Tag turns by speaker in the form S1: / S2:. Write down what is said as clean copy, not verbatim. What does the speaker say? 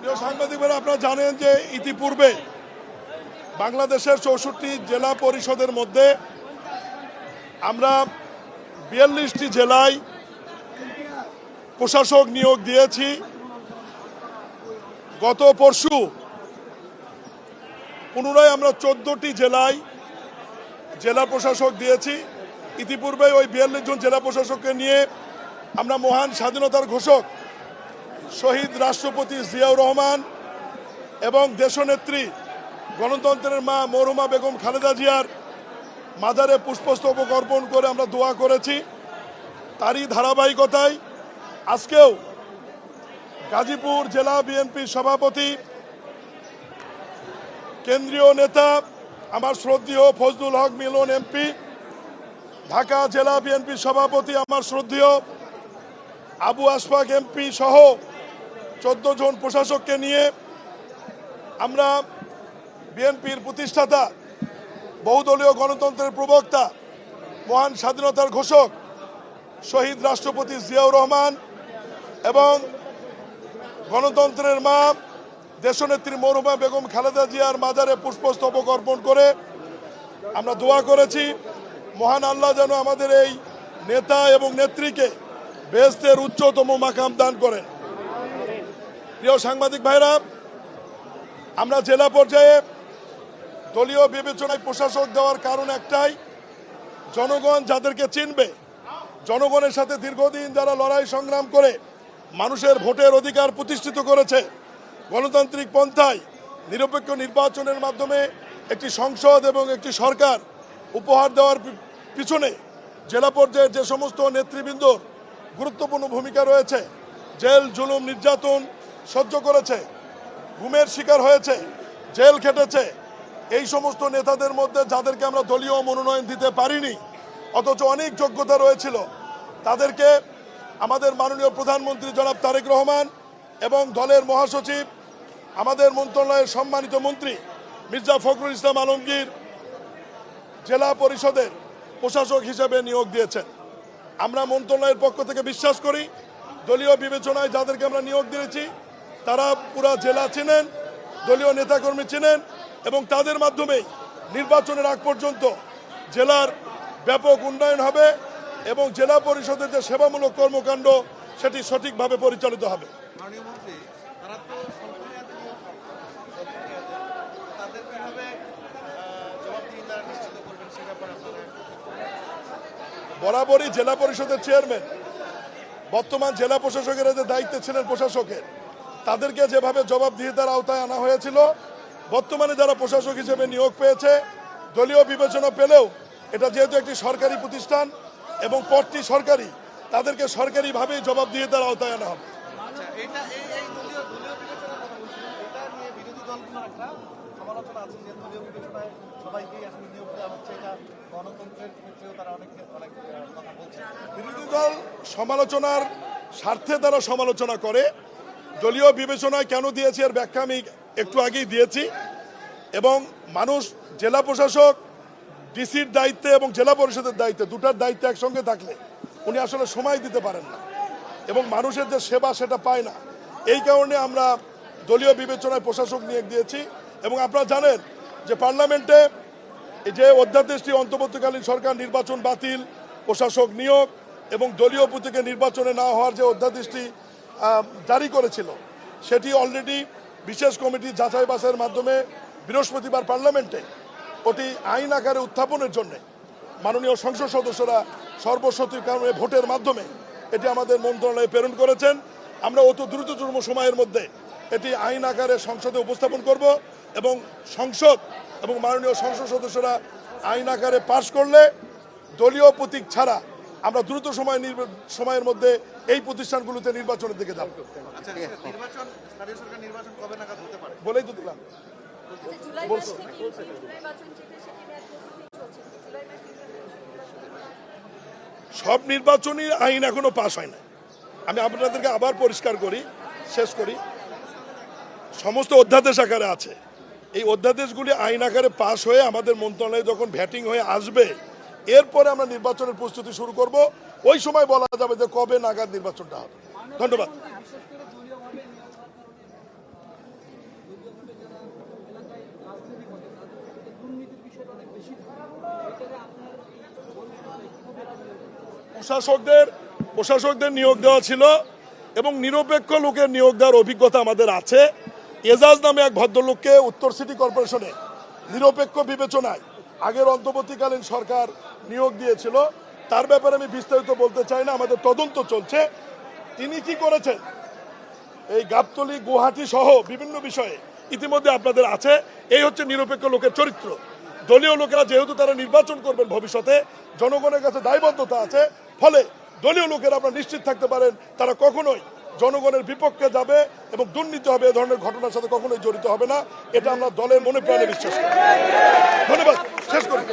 S1: প্রিয় সাংবাদিক ভাইরা, আপনারা জানেন যে ইতিপূর্বে বাংলাদেশের 64টি জেলা পরিষদের মধ্যে আমরা 42টি জেলায় প্রশাসক নিয়োগ দিয়েছি। গত পরশু পুনরায় আমরা 14টি জেলায় জেলা প্রশাসক দিয়েছি। ইতিপূর্বে ওই 42 জন জেলা প্রশাসককে নিয়ে আমরা মহান স্বাধীনতার ঘোষক শহীদ রাষ্ট্রপতি জিয়াউর রহমান এবং দেশনেত্রী গণতন্ত্রের মা মরহুমা বেগম খালেদা জিয়ার মাজারে পুষ্পস্তবক অর্পণ করে আমরা দোয়া করেছি। তারই ধারাবাহিকতায় আজকেও গাজীপুর জেলা বিএনপির সভাপতি, কেন্দ্রীয় নেতা আমার শ্রদ্ধেয় ফজলুল হক মিলন এমপি, ঢাকা জেলা বিএনপির সভাপতি আমার শ্রদ্ধেয় আবু আশফাক এমপি সহ 14 জন প্রশাসককে নিয়ে আমরা বিএনপির প্রতিষ্ঠাতা, বহুদলীয় গণতন্ত্রের প্রবক্তা, মহান স্বাধীনতার ঘোষক শহীদ রাষ্ট্রপতি জিয়াউর রহমান এবং গণতন্ত্রের মা দেশনেত্রী মরহুমা বেগম খালেদা জিয়ার মাজারে পুষ্পস্তবক অর্পণ করে আমরা দোয়া করেছি মহান আল্লাহ যেন আমাদের এই নেতা এবং নেত্রীকে বেহেশতের উচ্চতম মাকাম দান করেন। প্রিয় সাংবাদিক ভাইরা, আমরা জেলা পর্যায়ে দলীয় বিবেচনায় প্রশাসক দেওয়ার কারণ একটাই, জনগণ যাদেরকে চিনবে, জনগণের সাথে দীর্ঘদিন যারা লড়াই সংগ্রাম করে মানুষের ভোটের অধিকার প্রতিষ্ঠিত করেছে, গণতান্ত্রিক পন্থায় নিরপেক্ষ নির্বাচনের মাধ্যমে একটি সংসদ এবং একটি সরকার উপহার দেওয়ার পিছনে জেলা পর্যায়ে যে সমস্ত নেতৃবৃন্দ গুরুত্বপূর্ণ ভূমিকা রয়েছে, জেল জুলুম নির্যাতন সহ্য করেছে, গুমের শিকার হয়েছে, জেল খেটেছে, এই সমস্ত নেতাদের মধ্যে যাদেরকে আমরা দলীয় মনোনয়ন দিতে পারিনি অথচ অনেক যোগ্যতা রয়েছিল, তাদেরকে আমাদের মাননীয় প্রধানমন্ত্রী জনাব তারেক রহমান এবং দলের মহাসচিব আমাদের মন্ত্রণালয়ের সম্মানিত মন্ত্রী মির্জা ফখরুল ইসলাম আলমগীর জেলা পরিষদের প্রশাসক হিসেবে নিয়োগ দিয়েছেন। আমরা মন্ত্রণালয়ের পক্ষ থেকে বিশ্বাস করি দলীয় বিবেচনায় যাদেরকে আমরা নিয়োগ দিয়েছি তারা পুরা জেলা চিনেন, দলীয় নেতাকর্মী চিনেন এবং তাদের মাধ্যমেই নির্বাচনের আগ পর্যন্ত জেলার ব্যাপক উন্নয়ন হবে এবং জেলা পরিষদের যে সেবামূলক কর্মকাণ্ড সেটি সঠিকভাবে পরিচালিত হবে। বরাবরই জেলা পরিষদের চেয়ারম্যান, বর্তমান জেলা প্রশাসকের যে দায়িত্বে ছিলেন প্রশাসকের, তাদেরকে যেভাবে জবাবদিহিতার আওতায় আনা হয়েছিল, বর্তমানে যারা প্রশাসক হিসেবে নিয়োগ পেয়েছে দলীয় বিবেচনা পেলেও এটা যেহেতু একটি সরকারি প্রতিষ্ঠান এবং পদটি সরকারি, তাদেরকে সরকারিভাবেই জবাবদিহিতার আওতায় আনা হবে। বিরোধী দল সমালোচনার স্বার্থে তারা সমালোচনা করে, দলীয় বিবেচনায় কেন দিয়েছি এর ব্যাখ্যা আমি একটু আগেই দিয়েছি এবং মানুষ জেলা প্রশাসক ডিসির দায়িত্বে এবং জেলা পরিষদের দায়িত্বে, দুটার দায়িত্ব একসঙ্গে থাকলে উনি আসলে সময় দিতে পারেন না এবং মানুষের যে সেবা সেটা পায় না। এই কারণে আমরা দলীয় বিবেচনায় প্রশাসক নিয়োগ দিয়েছি এবং আপনারা জানেন যে পার্লামেন্টে যে অধ্যাদেশটি অন্তর্বর্তীকালীন সরকার নির্বাচন বাতিল, প্রশাসক নিয়োগ এবং দলীয় প্রতীকে নির্বাচনে না হওয়ার যে অধ্যাদেশটি জারি করেছিল সেটি অলরেডি বিশেষ কমিটি যাচাই বাছাইয়ের মাধ্যমে বৃহস্পতিবার পার্লামেন্টে ওটি আইন আকারে উত্থাপনের জন্য মাননীয় সংসদ সদস্যরা সর্বসম্মতির কারণে ভোটের মাধ্যমে এটি আমাদের মন্ত্রণালয়ে প্রেরণ করেছেন। আমরা অত দ্রুততম সময়ের মধ্যে এটি আইন আকারে সংসদে উপস্থাপন করব এবং সংসদ এবং মাননীয় সংসদ সদস্যরা আইন আকারে পাশ করলে দলীয় প্রতীক ছাড়া আমরা দ্রুত সময়ের মধ্যে এই প্রতিষ্ঠানগুলোতে নির্বাচনের দিকে যাব। বলেই তো দিলাম, সব নির্বাচনী আইন এখনো পাশ হয় না। আমি আপনাদেরকে আবার পরিষ্কার করি, শেষ করি, সমস্ত অধ্যাদেশ আকারে আছে। এই অধ্যাদেশগুলি আইন আকারে পাশ হয়ে আমাদের মন্ত্রণালয়ে যখন ভ্যাটিং হয়ে আসবে এরপরে আমরা নির্বাচনের প্রস্তুতি শুরু করব। ওই সময় বলা যাবে যে কবে নাগাদ নির্বাচনটা হবে। ধন্যবাদ। প্রশাসকদের নিয়োগ দেওয়া ছিল এবং নিরপেক্ষ লোকের নিয়োগ দেওয়ার অভিজ্ঞতা আমাদের আছে। এজাজ নামে এক ভদ্রলোককে উত্তর সিটি কর্পোরেশনে নিরপেক্ষ বিবেচনায় আগের অন্তর্বর্তীকালীন সরকার নিয়োগ দিয়েছিল। তার ব্যাপারে আমি বিস্তারিত বলতে চাই না, আমাদের তদন্ত চলছে। তিনি কি করেছেন এই গাবতলী গুয়াহাটি সহ বিভিন্ন বিষয়ে ইতিমধ্যে আপনাদের আছে। এই হচ্ছে নিরপেক্ষ লোকের চরিত্র। দলীয় লোকেরা যেহেতু তারা নির্বাচন করবেন ভবিষ্যতে, জনগণের কাছে দায়বদ্ধতা আছে, ফলে দলীয় লোকেরা আপনারা নিশ্চিত থাকতে পারেন তারা কখনোই জনগণের বিপক্ষে যাবে এবং দুর্নীতি হবে এ ধরনের ঘটনার সাথে কখনোই জড়িত হবে না। এটা আমরা দলের মনে প্রাণে বিশ্বাস করি। ধন্যবাদ। শেষ করি।